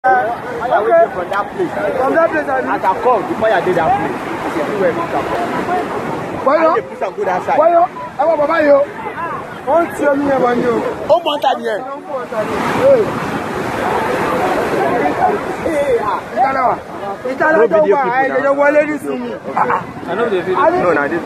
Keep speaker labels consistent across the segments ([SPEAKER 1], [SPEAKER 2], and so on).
[SPEAKER 1] I waited from that place.
[SPEAKER 2] From that place, I
[SPEAKER 1] called before I did that place.
[SPEAKER 2] Why not?
[SPEAKER 1] Put some good outside.
[SPEAKER 2] Why not? I want Baba yo. On tell me about you.
[SPEAKER 1] Oh, Montagnier.
[SPEAKER 2] Itala don't buy. They don't want to see me.
[SPEAKER 1] I know the video. No, I didn't.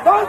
[SPEAKER 2] Don't